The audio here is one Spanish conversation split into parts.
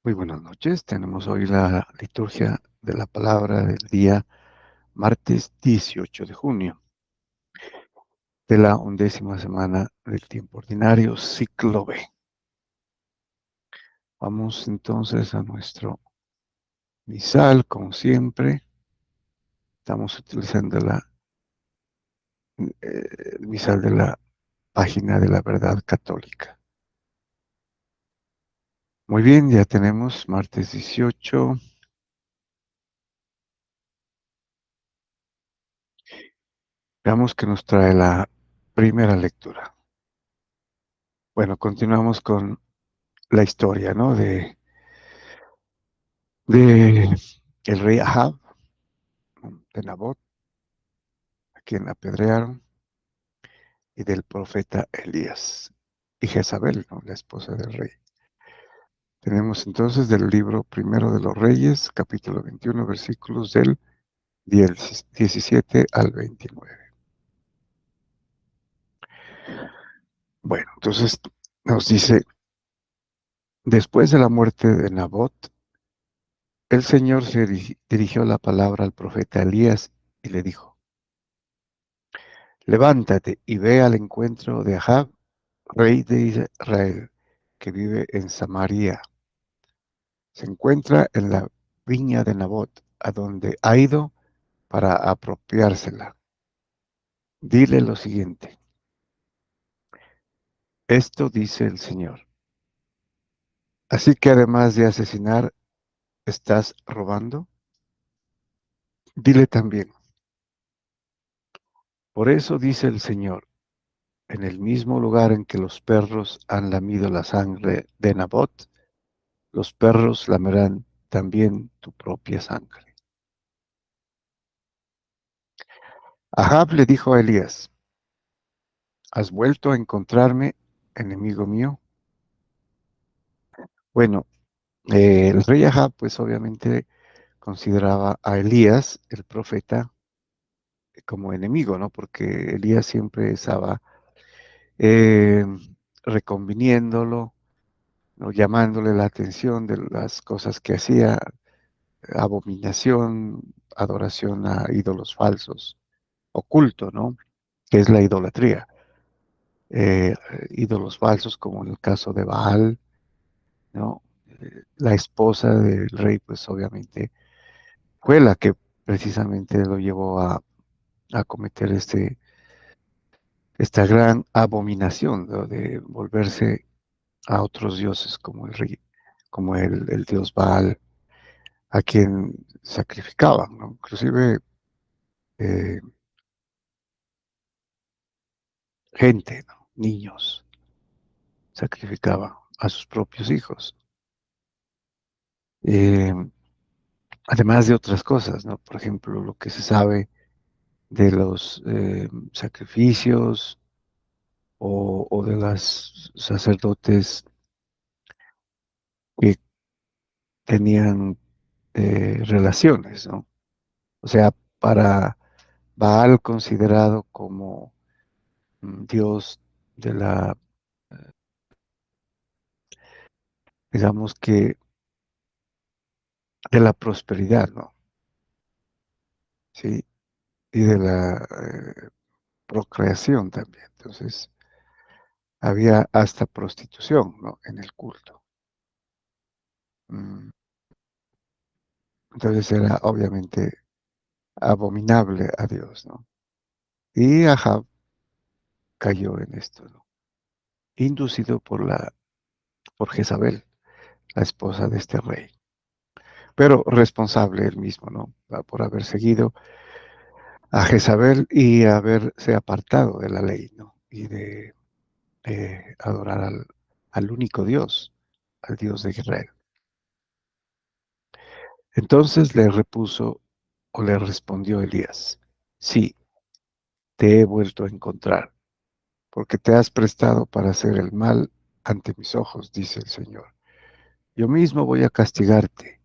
Muy buenas noches. Tenemos hoy la liturgia de la palabra del día martes 18 de junio de la 11ª semana del tiempo ordinario, ciclo B. Vamos entonces a nuestro misal, como siempre. Estamos utilizando el misal de la página de la verdad católica. Muy bien, ya tenemos martes 18. Veamos qué nos trae la primera lectura. Bueno, continuamos con la historia, ¿no? De el rey Ahab, de Nabot, a quien apedrearon, y del profeta Elías, y Jezabel, ¿no?, la esposa del rey. Tenemos entonces del libro primero de los Reyes, capítulo 21, versículos del 17 al 29. Bueno, entonces nos dice: después de la muerte de Nabot, el Señor se dirigió la palabra al profeta Elías y le dijo: levántate y ve al encuentro de Ahab, rey de Israel, que vive en Samaria. Se encuentra en la viña de Nabot, a donde ha ido para apropiársela. Dile lo siguiente: esto dice el Señor. Así que además de asesinar, ¿estás robando? Dile también: por eso dice el Señor, en el mismo lugar en que los perros han lamido la sangre de Nabot, los perros lamerán también tu propia sangre. Ahab le dijo a Elías: ¿has vuelto a encontrarme, enemigo mío? Bueno, el rey Ahab, pues obviamente consideraba a Elías, el profeta, como enemigo, ¿no? Porque Elías siempre estaba eh, reconviniéndolo, ¿no?, llamándole la atención de las cosas que hacía: abominación, adoración a ídolos falsos, oculto, ¿no?, que es la idolatría. Eh, Ídolos falsos, como en el caso de Baal, ¿no? La esposa del rey, pues obviamente fue la que precisamente lo llevó a cometer esta gran abominación, ¿no?, de volverse a otros dioses como el rey, como el dios Baal, a quien sacrificaban, ¿no? Inclusive eh, gente, ¿no?, niños, sacrificaban a sus propios hijos. Eh, Además de otras cosas, ¿no? Por ejemplo, lo que se sabe de los sacrificios o de las sacerdotes que tenían relaciones, ¿no? O sea, para Baal, considerado como dios de la, digamos que, de la prosperidad, ¿no? Sí, y de la procreación también. Entonces, había hasta prostitución, ¿no?, en el culto. Mm, Entonces era obviamente abominable a Dios, ¿no? Y Ahab cayó en esto, ¿no?, inducido por Jezabel, la esposa de este rey, pero responsable él mismo, ¿no?, por haber seguido a Jezabel y haberse apartado de la ley, ¿no?, y de adorar al único Dios, al Dios de Israel. Entonces le respondió Elías: sí, te he vuelto a encontrar, porque te has prestado para hacer el mal ante mis ojos, dice el Señor. Yo mismo voy a castigarte,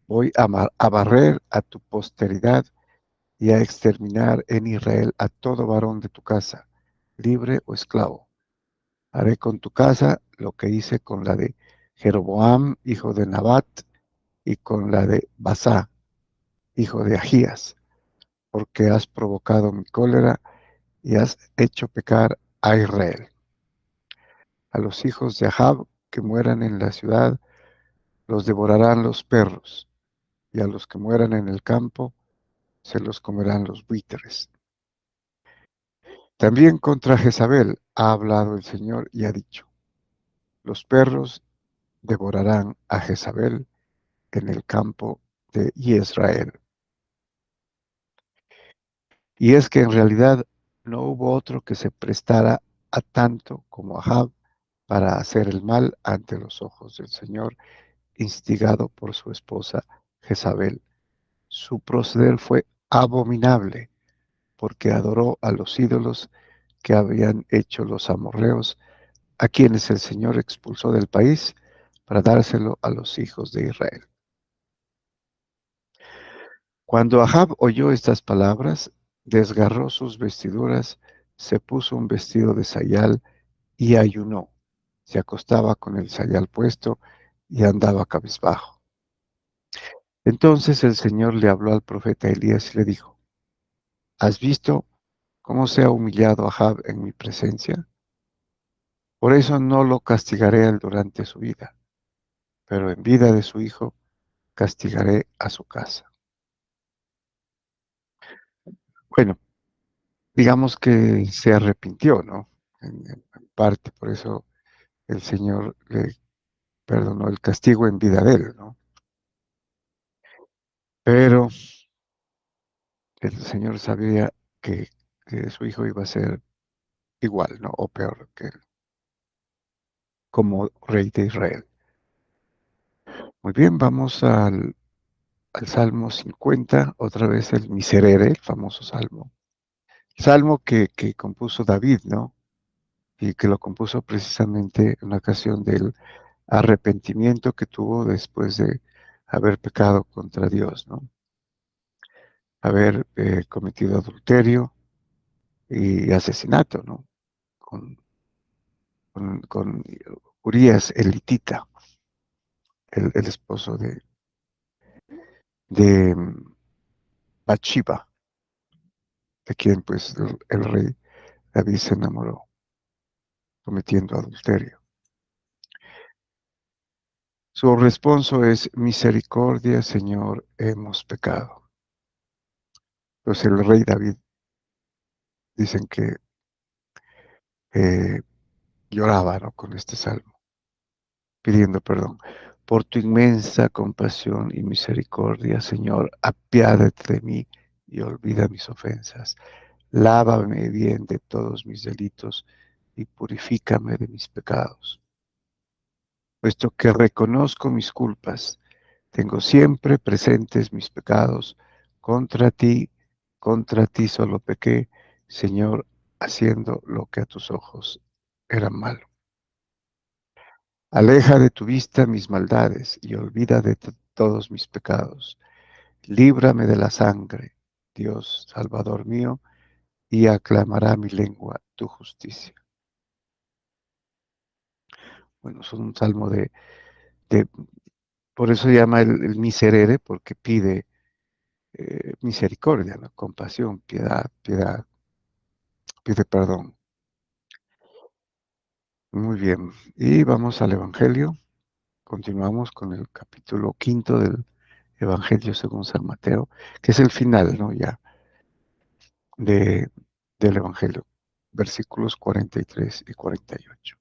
voy a barrer a tu posteridad y a exterminar en Israel a todo varón de tu casa, libre o esclavo. Haré con tu casa lo que hice con la de Jeroboam, hijo de Nabat, y con la de Basá, hijo de Ahías, porque has provocado mi cólera y has hecho pecar a Israel. A los hijos de Ahab que mueran en la ciudad los devorarán los perros, y a los que mueran en el campo se los comerán los buitres. También contra Jezabel ha hablado el Señor y ha dicho, los perros devorarán a Jezabel en el campo de Israel. Y es que en realidad no hubo otro que se prestara a tanto como Ahab para hacer el mal ante los ojos del Señor, instigado por su esposa Jezabel. Su proceder fue abominable, porque adoró a los ídolos que habían hecho los amorreos, a quienes el Señor expulsó del país para dárselo a los hijos de Israel. Cuando Ahab oyó estas palabras, desgarró sus vestiduras, se puso un vestido de sayal y ayunó. Se acostaba con el sayal puesto y andaba cabizbajo. Entonces el Señor le habló al profeta Elías y le dijo, ¿has visto cómo se ha humillado Ahab en mi presencia? Por eso no lo castigaré durante su vida, pero en vida de su hijo castigaré a su casa. Bueno, digamos que se arrepintió, ¿no? En parte, por eso el Señor le perdonó el castigo en vida de él, ¿no? Pero el Señor sabía que, que su hijo iba a ser igual, ¿no? O peor que él, como rey de Israel. Muy bien, vamos al Salmo 50, otra vez el Miserere, el famoso salmo. Salmo que compuso David, ¿no? Y que lo compuso precisamente en una ocasión del arrepentimiento que tuvo después de haber pecado contra Dios, ¿no? Haber cometido adulterio y asesinato, ¿no? Con, con Urías, el hitita, el esposo de Bathsheba, de quien pues el rey David se enamoró, cometiendo adulterio. Su responso es, misericordia, Señor, hemos pecado. Pues el rey David dicen que eh, lloraba, ¿no? Con este salmo, pidiendo perdón. Por tu inmensa compasión y misericordia, Señor, apiádate de mí y olvida mis ofensas. Lávame bien de todos mis delitos y purifícame de mis pecados. Puesto que reconozco mis culpas, tengo siempre presentes mis pecados. Contra ti, contra ti solo pequé, Señor, haciendo lo que a tus ojos era malo. Aleja de tu vista mis maldades y olvida de todos mis pecados. Líbrame de la sangre, Dios, Salvador mío, y aclamará mi lengua tu justicia. Bueno, es un salmo de por eso se llama el miserere, porque pide misericordia, ¿no? Compasión, piedad, piedad, pide perdón. Muy bien. Y vamos al Evangelio. Continuamos con el capítulo quinto del Evangelio según San Mateo, que es el final, ¿no? Ya de, del Evangelio, versículos 43 y 48.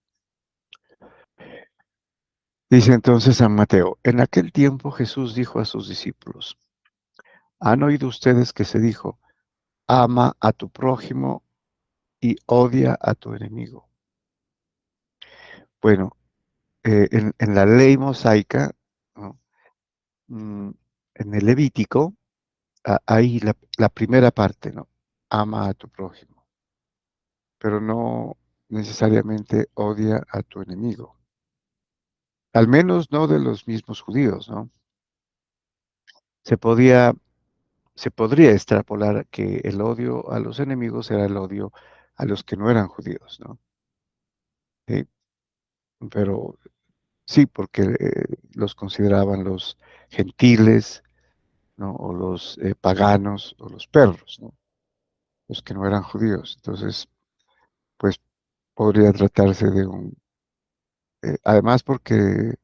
Dice entonces San Mateo, en aquel tiempo Jesús dijo a sus discípulos, han oído ustedes que se dijo, ama a tu prójimo y odia a tu enemigo. Bueno, en la ley mosaica, ¿no? Mm, en el Levítico, hay la primera parte, ¿no? Ama a tu prójimo, pero no necesariamente odia a tu enemigo. Al menos no de los mismos judíos, ¿no? Se podía, se podría extrapolar que el odio a los enemigos era el odio a los que no eran judíos, ¿no? Sí, pero Sí, porque los consideraban los gentiles, ¿no? O los paganos o los perros, ¿no? Los que no eran judíos. Entonces, pues podría tratarse de además porque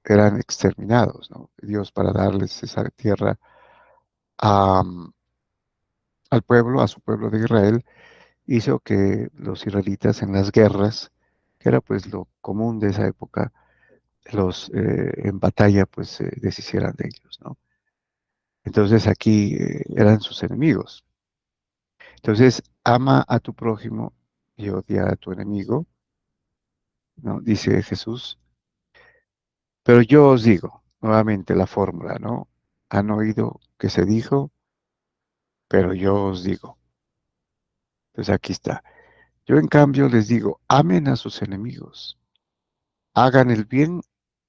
eran exterminados, ¿no? Dios para darles esa tierra a, al pueblo, a su pueblo de Israel, hizo que los israelitas en las guerras, que era pues lo común de esa época, los en batalla pues se deshicieran de ellos, ¿no? Entonces aquí eran sus enemigos. Entonces, ama a tu prójimo y odia a tu enemigo, ¿no? Dice Jesús. Pero yo os digo, nuevamente la fórmula, ¿no? Han oído que se dijo, pero yo os digo. Entonces aquí está. Yo en cambio les digo, amen a sus enemigos, hagan el bien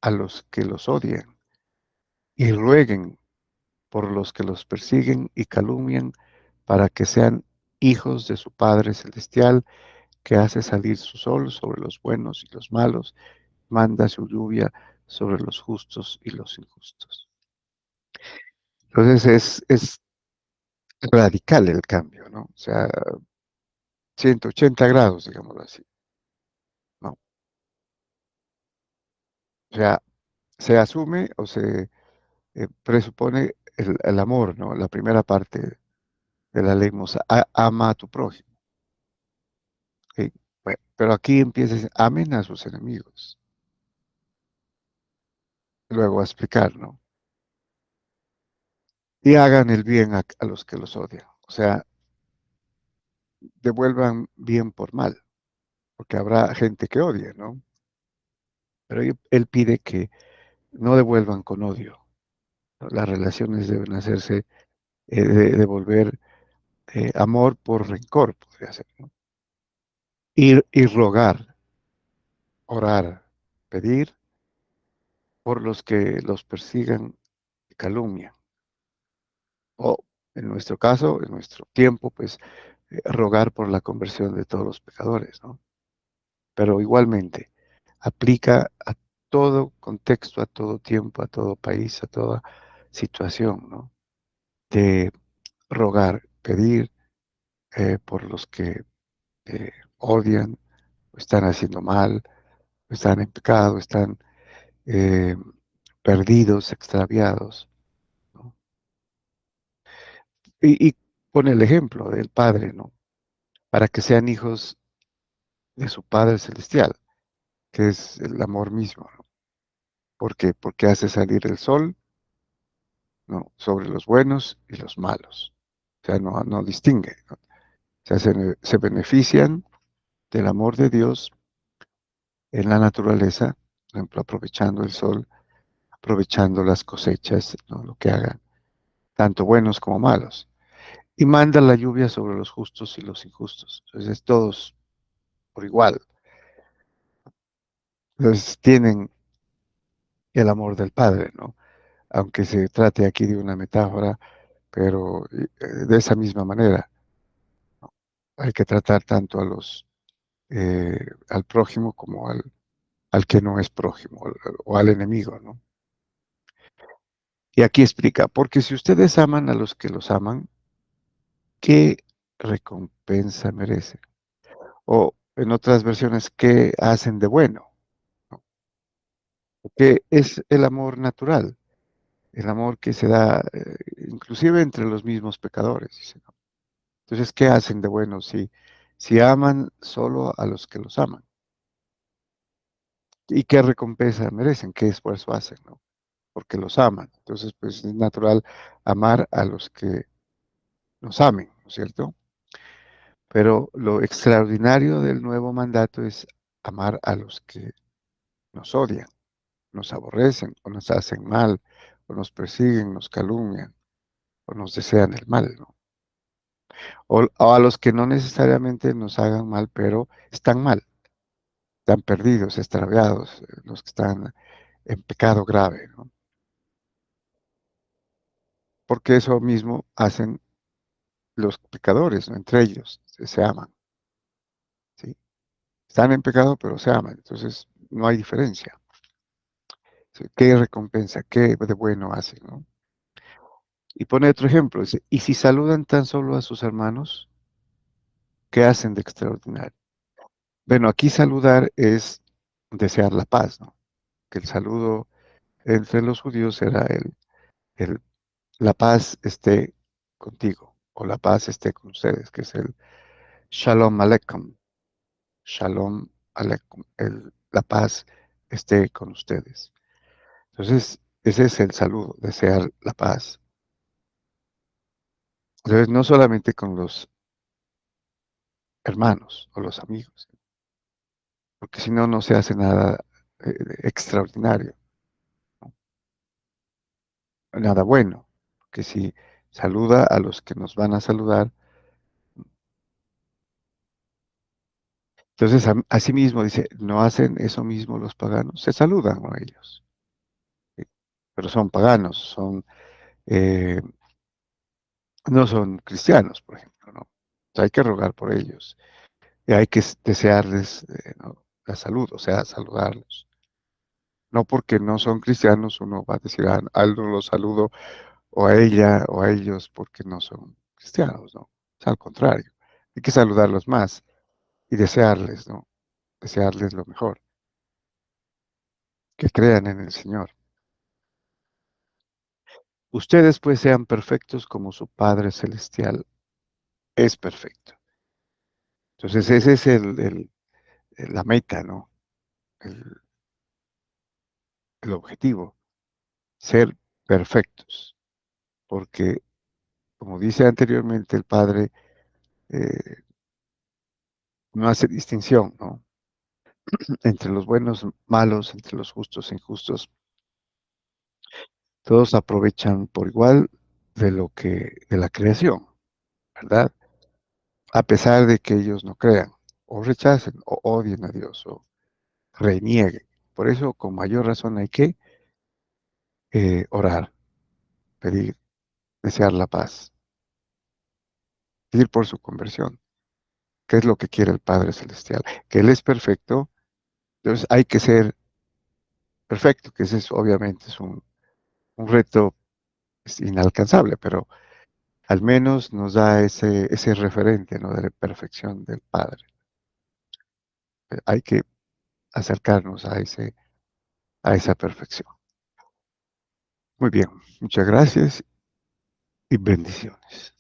a los que los odian y rueguen por los que los persiguen y calumnian para que sean hijos de su Padre Celestial, que hace salir su sol sobre los buenos y los malos, manda su lluvia sobre los justos y los injustos. Entonces es radical el cambio, ¿no? O sea, 180 grados, digámoslo así, ¿no? O sea, se asume o se presupone el amor, ¿no? La primera parte de la ley mosa, ama a tu prójimo, ¿ok? Bueno, pero aquí empieza, amen a sus enemigos. Luego a explicar, ¿no? Y hagan el bien a los que los odian. O sea, devuelvan bien por mal, porque habrá gente que odia, ¿no? Pero él pide que no devuelvan con odio, ¿no? Las relaciones deben hacerse, devolver amor por rencor, podría ser, ¿no? Y rogar, orar, pedir por los que los persigan y calumnian. O en nuestro caso, en nuestro tiempo, pues rogar por la conversión de todos los pecadores, ¿no? Pero igualmente aplica a todo contexto, a todo tiempo, a todo país, a toda situación, ¿no? De rogar, pedir por los que odian, o están haciendo mal, o están en pecado, están eh, perdidos, extraviados, ¿no? Y pone el ejemplo del Padre, ¿no? Para que sean hijos de su Padre Celestial, que es el amor mismo, ¿no? ¿Por qué? Porque hace salir el sol, ¿no? Sobre los buenos y los malos. O sea, no distingue, ¿no? Se benefician del amor de Dios en la naturaleza, por ejemplo, aprovechando el sol, aprovechando las cosechas, ¿no? Lo que hagan, tanto buenos como malos. Y manda la lluvia sobre los justos y los injustos. Entonces, todos por igual. Entonces, tienen el amor del Padre, ¿no? Aunque se trate aquí de una metáfora, pero de esa misma manera, ¿no? Hay que tratar tanto al prójimo como al que no es prójimo o al enemigo, ¿no? Y aquí explica, porque si ustedes aman a los que los aman, ¿qué recompensa merecen? O en otras versiones, ¿qué hacen de bueno? ¿No? Que es el amor natural, el amor que se da inclusive entre los mismos pecadores, dice, ¿no? Entonces, ¿qué hacen de bueno si aman solo a los que los aman? ¿Y qué recompensa merecen? ¿Qué esfuerzo hacen, no? Porque los aman. Entonces, pues es natural amar a los que nos amen, ¿no es cierto? Pero lo extraordinario del nuevo mandato es amar a los que nos odian, nos aborrecen o nos hacen mal, o nos persiguen, nos calumnian o nos desean el mal, ¿no? O a los que no necesariamente nos hagan mal, pero están mal, están perdidos, extraviados, los que están en pecado grave, ¿no? Porque eso mismo hacen los pecadores, ¿no? Entre ellos, se aman, ¿sí? Están en pecado, pero se aman, entonces no hay diferencia. ¿Qué recompensa, qué de bueno hacen, no? Y pone otro ejemplo, dice, y si saludan tan solo a sus hermanos, ¿qué hacen de extraordinario? Bueno, aquí saludar es desear la paz, ¿no? Que el saludo entre los judíos era el la paz esté contigo, o la paz esté con ustedes, que es el Shalom Aleichem, Shalom Aleichem, la paz esté con ustedes. Entonces, ese es el saludo, desear la paz. Entonces, no solamente con los hermanos o los amigos, porque si no, no se hace nada extraordinario, ¿no? Nada bueno, porque si saluda a los que nos van a saludar, entonces asimismo dice, ¿no hacen eso mismo los paganos? Se saludan a ellos, ¿sí? Pero son paganos, eh, no son cristianos, por ejemplo, ¿no? Hay que rogar por ellos y hay que desearles, ¿no?, la salud, o sea, saludarlos. No porque no son cristianos, uno va a decir, a él no los saludo, o a ella, o a ellos, porque no son cristianos, ¿no? O sea, al contrario, hay que saludarlos más y desearles, ¿no? Desearles lo mejor, que crean en el Señor. Ustedes pues sean perfectos como su Padre Celestial es perfecto. Entonces ese es la meta, ¿no? El, el objetivo, ser perfectos, porque como dice anteriormente el Padre, eh, no hace distinción, ¿no? Entre los buenos, malos, entre los justos e injustos, todos aprovechan por igual de la creación, ¿verdad? A pesar de que ellos no crean, o rechacen, o odien a Dios, o renieguen. Por eso, con mayor razón, hay que orar, pedir, desear la paz, pedir por su conversión, que es lo que quiere el Padre Celestial, que Él es perfecto, entonces hay que ser perfecto, que ese es obviamente es un reto inalcanzable, pero al menos nos da ese referente, ¿no?, de la perfección del Padre. Hay que acercarnos a esa perfección. Muy bien, muchas gracias y bendiciones.